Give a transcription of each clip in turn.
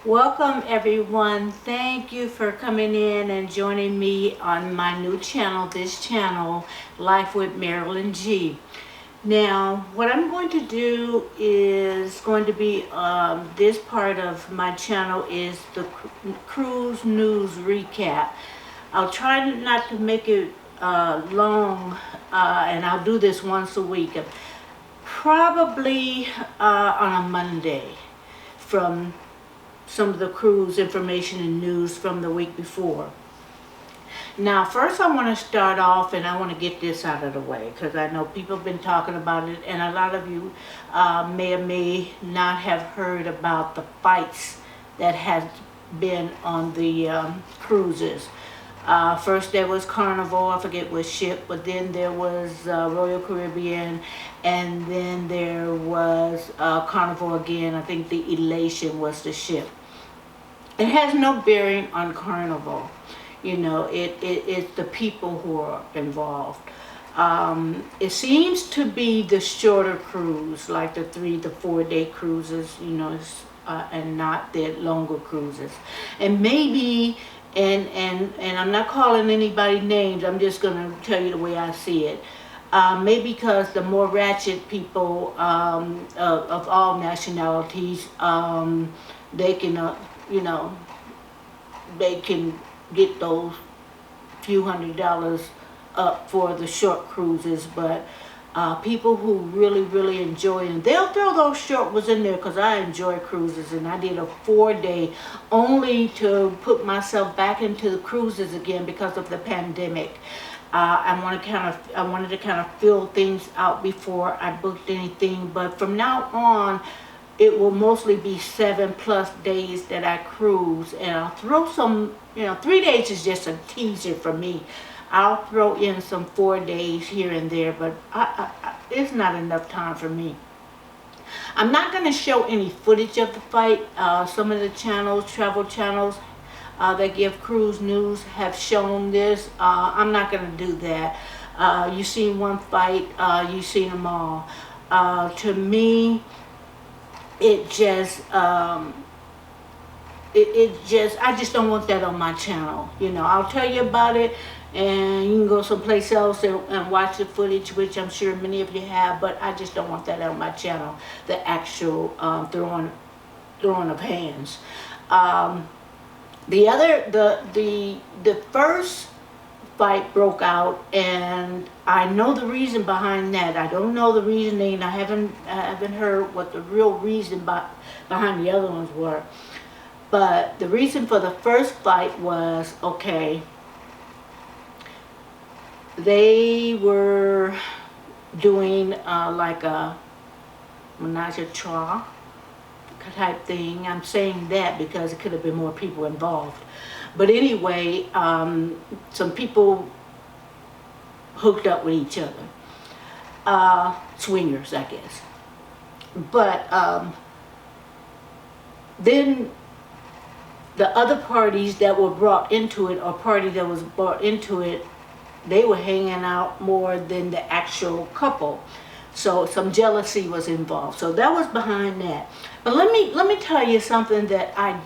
Welcome everyone. Thank you for coming in and joining me on my new channel, this channel, Life with Marilyn G. Now, what I'm going to do is going to be, this part of my channel is the cruise news recap. I'll try not to make it long, and I'll do this once a week, probably on a Monday, from some of the cruise information and news from the week before. Now, first I want to start off, and I want to get this out of the way because I know people have been talking about it, and a lot of you may or may not have heard about the fights that has been on the cruises. First there was Carnival, I forget what ship, but then there was Royal Caribbean, and then there was Carnival again. I think the Elation was the ship. It has no bearing on Carnival. You know, it's the people who are involved. It seems to be the shorter cruise, like the 3 to 4 day cruises, you know, and not the longer cruises. And maybe, and I'm not calling anybody names, I'm just going to tell you the way I see it. Maybe because the more ratchet people of all nationalities, they can, you know, they can get those few $100s up for the short cruises, but people who really enjoy, and they'll throw those short ones in there because I enjoy cruises, and I did a 4-day only to put myself back into the cruises again because of the pandemic. I wanted to kind of fill things out before I booked anything, but from now on it will mostly be 7+ days that I cruise, and I'll throw some, you know, 3 days is just a teaser for me. I'll throw in some 4 days here and there, but it's not enough time for me. I'm not going to show any footage of the fight. Some of the channels, travel channels that give cruise news have shown this. I'm not going to do that. You've seen one fight, you've seen them all. To me, it just I just don't want that on my channel. You know, I'll tell you about it, and you can go someplace else and watch the footage, which I'm sure many of you have, but I just don't want that on my channel, the actual throwing of hands. The first fight broke out, and I know the reason behind that. I don't know the reasoning. I haven't heard what the real reason behind the other ones were. But the reason for the first fight was, okay, they were doing like a menage a trois type thing. I'm saying that because it could have been more people involved. But anyway, some people hooked up with each other. Swingers, I guess. But then the other parties that were brought into it, or party that was brought into it, they were hanging out more than the actual couple. So some jealousy was involved. So that was behind that. But let me tell you something that I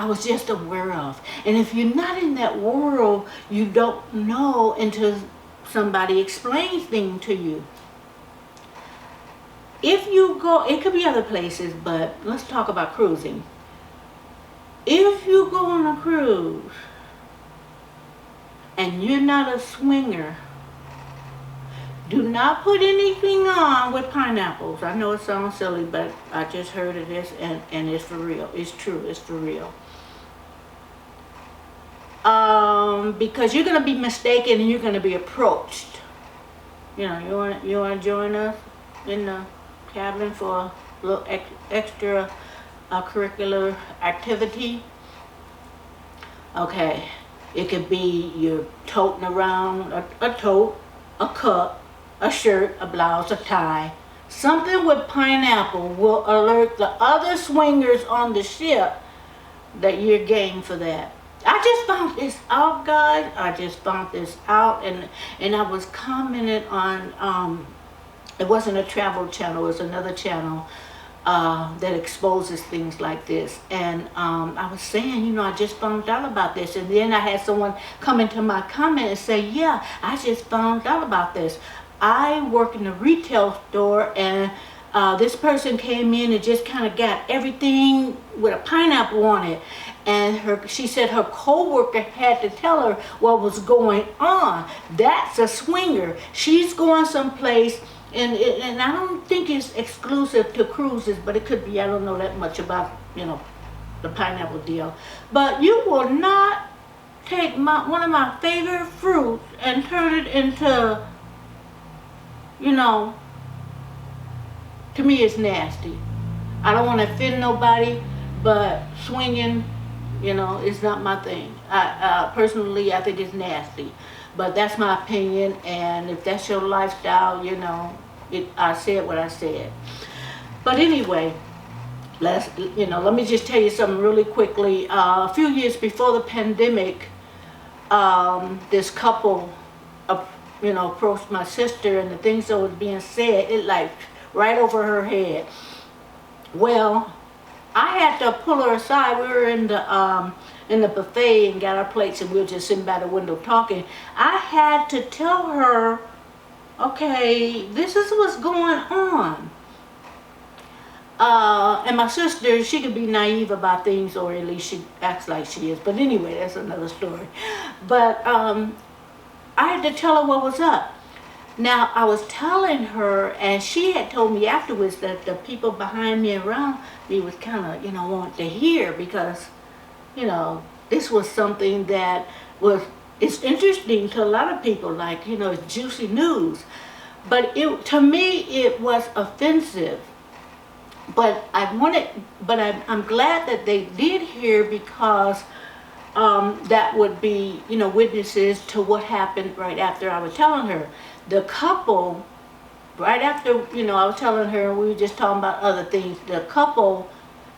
was just aware of. And if you're not in that world, you don't know until somebody explains things to you. If you go, it could be other places, but let's talk about cruising. If you go on a cruise and you're not a swinger, do not put anything on with pineapples. I know it sounds silly, but I just heard of this, and it's for real. It's true. It's for real. Because you're going to be mistaken and you're going to be approached. You know, you want to join us in the cabin for a little extra curricular activity? Okay. It could be you're toting around a tote, a cup, a shirt, a blouse, a tie. Something with pineapple will alert the other swingers on the ship that you're game for that. I just found this out, guys. I just found this out, and I was commenting on, it wasn't a travel channel, it was another channel, that exposes things like this. And I was saying, I just found out about this. And then I had someone come into my comment and say, yeah, I just found out about this. I work in a retail store, and this person came in and just kind of got everything with a pineapple on it. And she said her coworker had to tell her what was going on. That's a swinger. She's going someplace, and I don't think it's exclusive to cruises, but it could be. I don't know that much about, the pineapple deal. But you will not take one of my favorite fruits and turn it into, to me it's nasty. I don't want to offend nobody, but swinging, it's not my thing. Personally, I think it's nasty, but that's my opinion. And if that's your lifestyle, I said what I said. But anyway, let me just tell you something really quickly. A few years before the pandemic, this couple, approached my sister, and the things that was being said, it like right over her head. Well, I had to pull her aside. We were in the buffet and got our plates, and we were just sitting by the window talking. I had to tell her, okay, this is what's going on. And my sister, she could be naive about things, or at least she acts like she is. But anyway, that's another story. But I had to tell her what was up. Now, I was telling her, and she had told me afterwards that the people behind me and around me was kind of, wanting to hear, because, this was something that it's interesting to a lot of people, like, it's juicy news. But to me, it was offensive. But I'm glad that they did hear, because that would be, witnesses to what happened right after I was telling her. The couple, right after, I was telling her, we were just talking about other things, the couple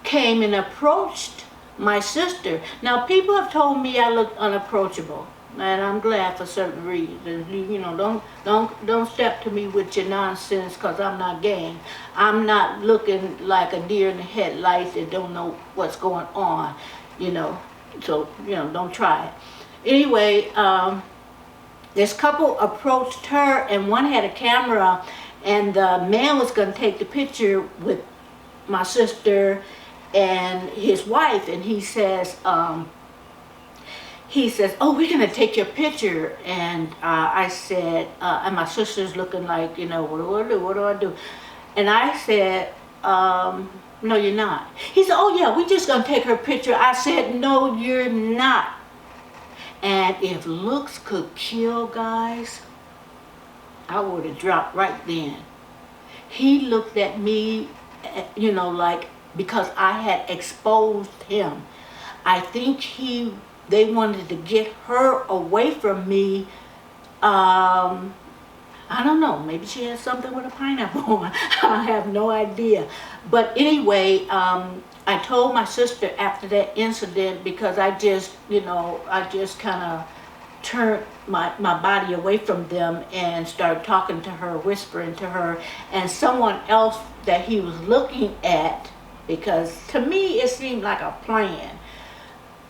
came and approached my sister. Now, people have told me I look unapproachable, and I'm glad for certain reasons. Don't step to me with your nonsense, because I'm not game. I'm not looking like a deer in the headlights that don't know what's going on, so, don't try it. Anyway, this couple approached her, and one had a camera, and the man was going to take the picture with my sister and his wife, and he says, oh, we're going to take your picture. And I said, and my sister's looking like, what do I do? And I said, no, you're not. He said, oh yeah, we're just going to take her picture. I said, no, you're not. And if looks could kill, guys, I would have dropped right then. He looked at me, like, because I had exposed him. I think they wanted to get her away from me. I don't know, maybe she had something with a pineapple on. I have no idea. But anyway, I told my sister after that incident, because I just kind of turned my body away from them and started talking to her, whispering to her, and someone else that he was looking at, because to me it seemed like a plan,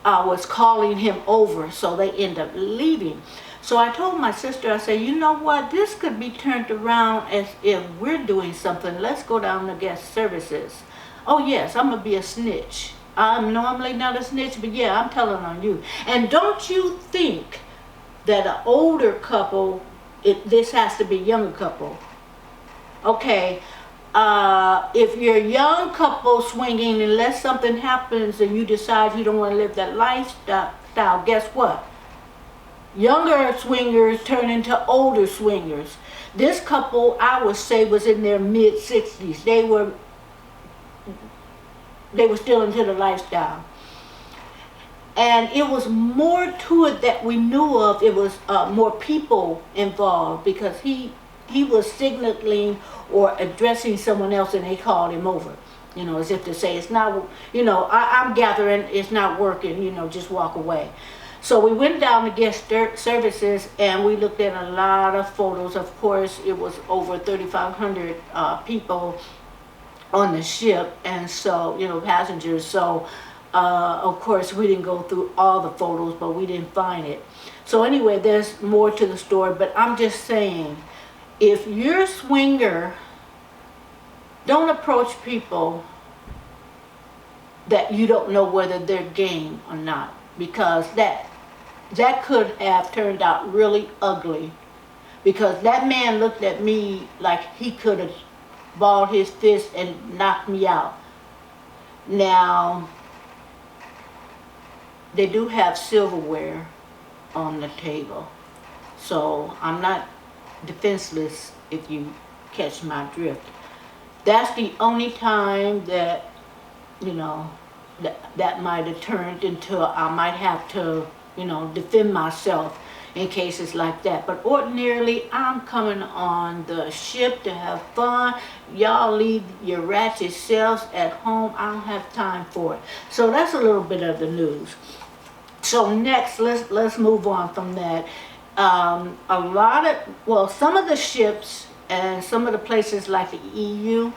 was calling him over, so they end up leaving. So I told my sister, I said, you know what, this could be turned around as if we're doing something. Let's go down to guest services. Oh yes, I'm going to be a snitch. I'm normally not a snitch, but yeah, I'm telling on you. And don't you think that an older couple, this has to be a younger couple. Okay, if you're a young couple swinging, unless something happens and you decide you don't want to live that lifestyle, guess what? Younger swingers turn into older swingers. This couple, I would say, was in their mid-60s. They were still into the lifestyle. And it was more to it that we knew of. It was more people involved, because he was signaling or addressing someone else, and they called him over. As if to say, it's not, I'm gathering, it's not working, just walk away. So we went down to guest services, and we looked at a lot of photos. Of course, it was over 3,500 people on the ship, and so, you know, passengers. So of course we didn't go through all the photos, but we didn't find it. So anyway, there's more to the story, but I'm just saying, if you're a swinger, don't approach people that you don't know whether they're game or not, because that could have turned out really ugly, because that man looked at me like he could have balled his fist and knocked me out. Now, they do have silverware on the table, so I'm not defenseless, if you catch my drift. That's the only time that, you know, that might have turned into I might have to, you know, defend myself in cases like that. But ordinarily, I'm coming on the ship to have fun. Y'all leave your ratchet selves at home. I don't have time for it. So that's a little bit of the news. So next, let's move on from that. Some of the ships and some of the places like the EU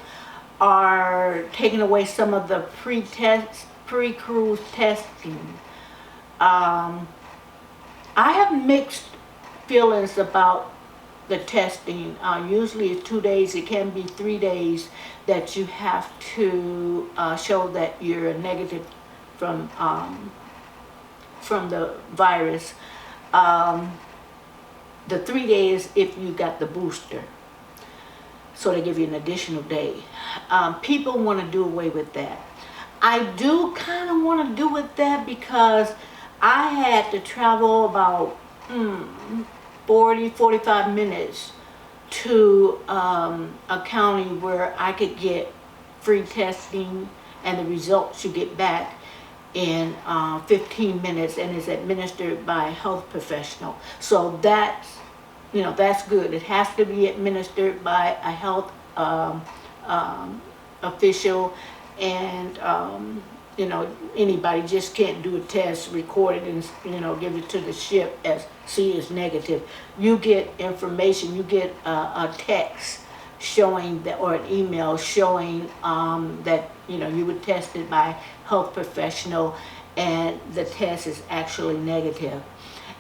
are taking away some of the pre-crew testing. I have mixed feelings about the testing. Usually it's 2 days. It can be 3 days that you have to show that you're negative from the virus. The 3 days if you got the booster. So they give you an additional day. People want to do away with that. I do kind of want to do with that because I had to travel about 45 minutes to a county where I could get free testing, and the results you get back in 15 minutes, and is administered by a health professional. So that's, you know, that's good. It has to be administered by a health official, and you know, anybody just can't do a test, record it, and, you know, give it to the ship as C is negative. You get information. You get a text showing that, or an email showing that, you know, you were tested by health professional and the test is actually negative.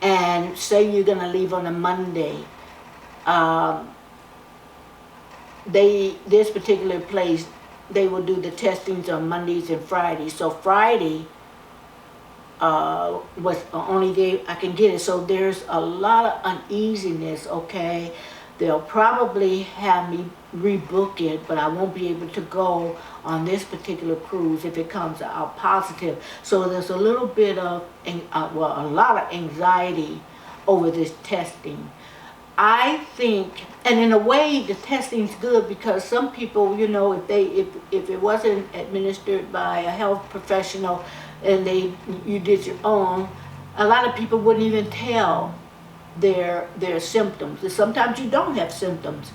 And say you're going to leave on a Monday, this particular place, they will do the testings on Mondays and Fridays. So Friday was the only day I can get it. So there's a lot of uneasiness, okay? They'll probably have me rebook it, but I won't be able to go on this particular cruise if it comes out positive. So there's a little bit of, a lot of anxiety over this testing. I think, and in a way, the testing's good, because some people, you know, if it wasn't administered by a health professional and you did your own, a lot of people wouldn't even tell their symptoms. And sometimes you don't have symptoms,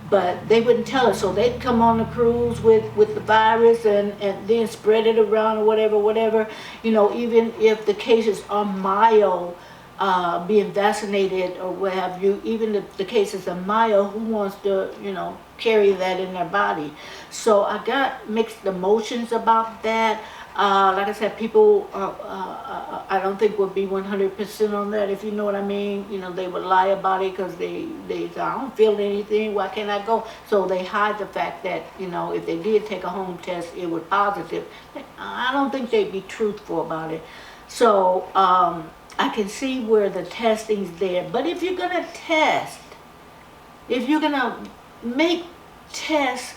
but they wouldn't tell us. So they'd come on the cruise with the virus and then spread it around, or whatever. You know, even if the cases are mild, being vaccinated or what have you, even if the cases are mild, who wants to, you know, carry that in their body? So I got mixed emotions about that. Like I said, people, I don't think would be 100% on that, if you know what I mean. You know, they would lie about it because they say, I don't feel anything, why can't I go? So they hide the fact that, you know, if they did take a home test, it was positive. I don't think they'd be truthful about it. So I can see where the testing's there. But if you're going to test, if you're going to make tests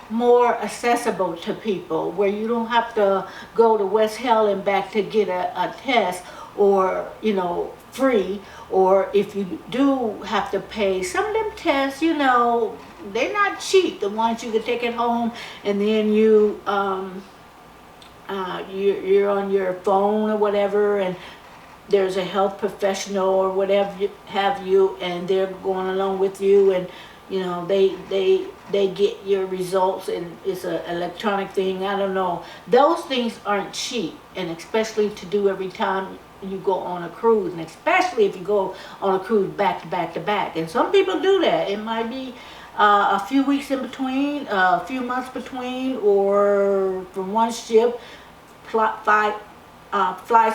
more accessible to people, where you don't have to go to West Hell and back to get a test, or, you know, free, or if you do have to pay, some of them tests, you know, they're not cheap. The ones you can take it home, and then you're on your phone or whatever, and there's a health professional or whatever have you, and they're going along with you, and, you know, they get your results, and it's an electronic thing. I don't know. Those things aren't cheap, and especially to do every time you go on a cruise, and especially if you go on a cruise back to back to back. And some people do that. It might be a few weeks in between, a few months between, or from one ship, fly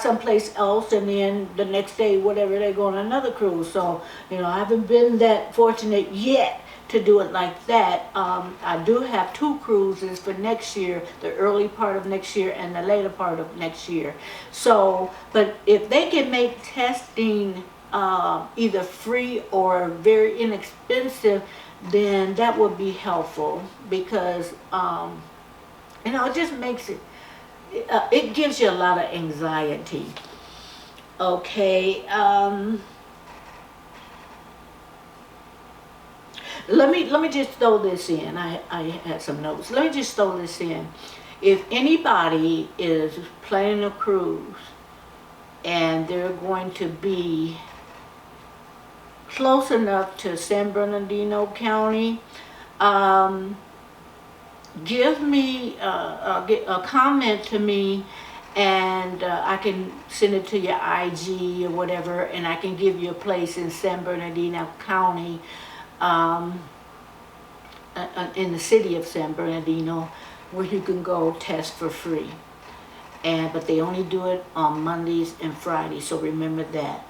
someplace else, and then the next day, whatever, they go on another cruise. So, I haven't been that fortunate yet to do it like that. I do have 2 cruises for next year, the early part of next year and the later part of next year. So, but if they can make testing either free or very inexpensive, then that would be helpful, because it just makes it gives you a lot of anxiety. Okay. Let me just throw this in. I had some notes. Let me just throw this in. If anybody is planning a cruise and they're going to be close enough to San Bernardino County, give me a comment to me, and I can send it to your IG or whatever, and I can give you a place in San Bernardino County, in the city of San Bernardino, where you can go test for free. But they only do it on Mondays and Fridays, so remember that.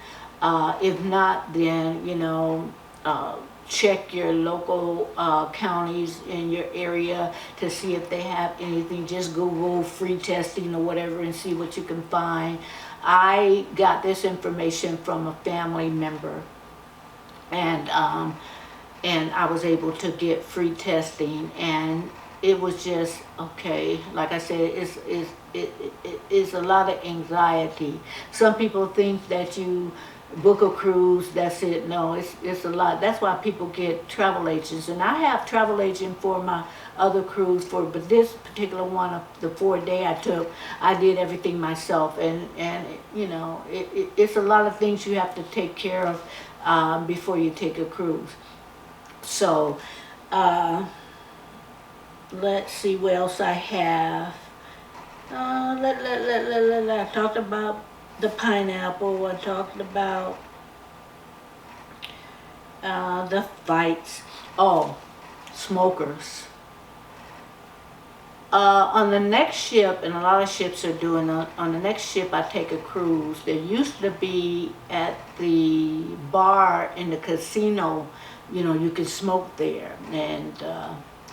If not, then check your local counties in your area to see if they have anything. Just Google free testing or whatever and see what you can find. I got this information from a family member, and I was able to get free testing, and it was just okay. Like I said, it's a lot of anxiety. Some people think that you book a cruise, that's it. No, it's a lot. That's why people get travel agents, and I have travel agent for my other cruise, but this particular one, of the 4-day I took, I did everything myself, and it's a lot of things you have to take care of before you take a cruise. So let's see what else I have. I talked about the pineapple. I talked about the fights. Oh, smokers. On the next ship, and a lot of ships are doing on the next ship I take a cruise, there used to be at the bar in the casino, you could smoke there, and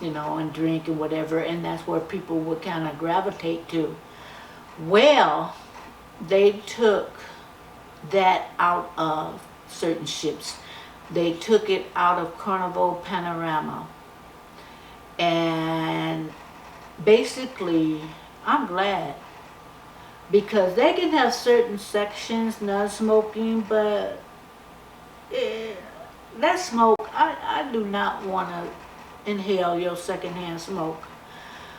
and drink and whatever, and that's where people would kind of gravitate to. Well, they took that out of certain ships. They took it out of Carnival Panorama. And basically, I'm glad, because they can have certain sections not smoking, but that smoke, I do not want to inhale your secondhand smoke.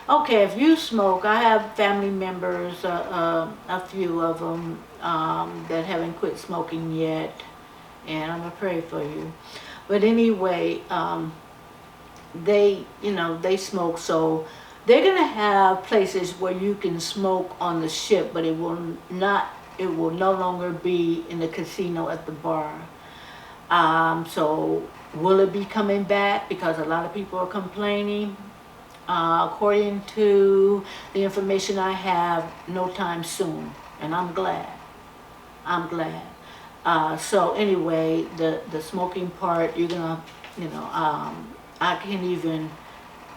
Okay, if you smoke, I have family members, a few of them, that haven't quit smoking yet, and I'm gonna pray for you. But anyway, they smoke, so they're gonna have places where you can smoke on the ship, but it will no longer be in the casino at the bar. So will it be coming back? Because a lot of people are complaining. According to the information I have, no time soon, and I'm glad. So anyway, the smoking part, you're gonna, I can't even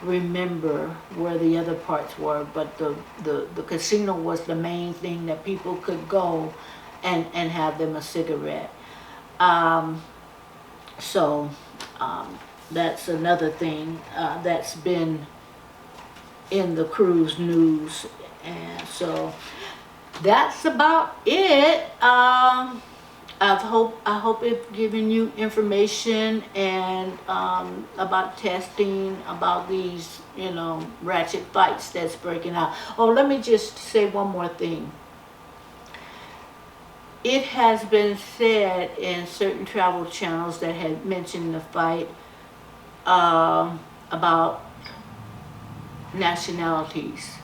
remember where the other parts were, but the casino was the main thing that people could go and have them a cigarette. So that's another thing that's been in the cruise news, and so that's about it. I hope it's giving you information and about testing, about these ratchet fights that's breaking out. Oh, let me just say one more thing. It has been said in certain travel channels that had mentioned the fight about nationalities,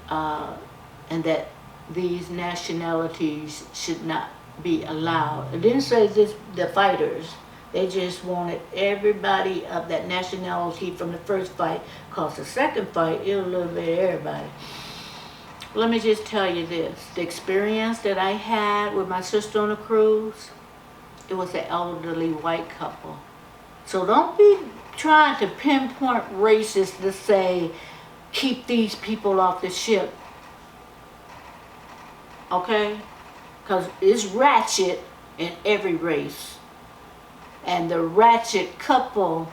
and that these nationalities should not be allowed. It didn't say the fighters, They just wanted everybody of that nationality from the first fight, because the second fight, it was a little bit of everybody. Let me just tell you this. The experience that I had with my sister on a cruise, it was an elderly white couple. So don't be trying to pinpoint races to say, keep these people off the ship. Okay? Because it's Ratchet in every race. And the Ratchet couple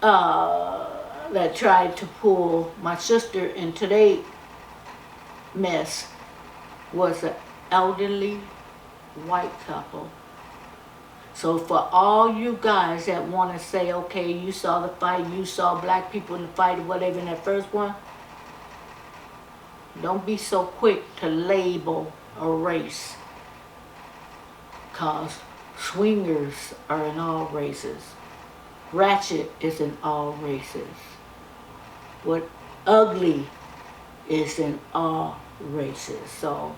that tried to pull my sister into their mess was an elderly white couple. So for all you guys that want to say, okay, you saw the fight, you saw black people in the fight or whatever in that first one, don't be so quick to label a race. Because swingers are in all races. Ratchet is in all races. What ugly is in all races. So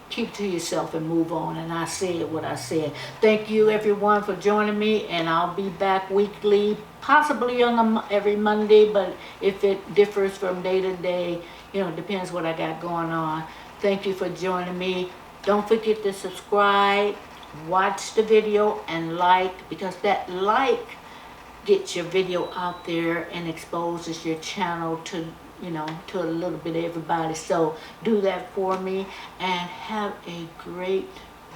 keep to yourself and move on. And I said what I said. Thank you everyone for joining me, and I'll be back weekly, possibly on every Monday, but if it differs from day to day, depends what I got going on. Thank you for joining me. Don't forget to subscribe, watch the video, and like, because that like gets your video out there and exposes your channel to to a little bit of everybody. So do that for me, and have a great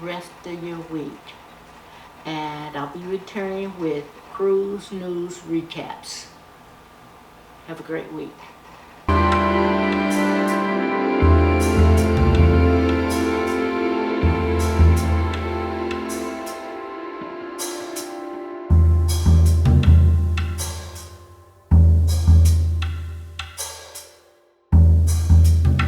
rest of your week. And I'll be returning with cruise news recaps. Have a great week.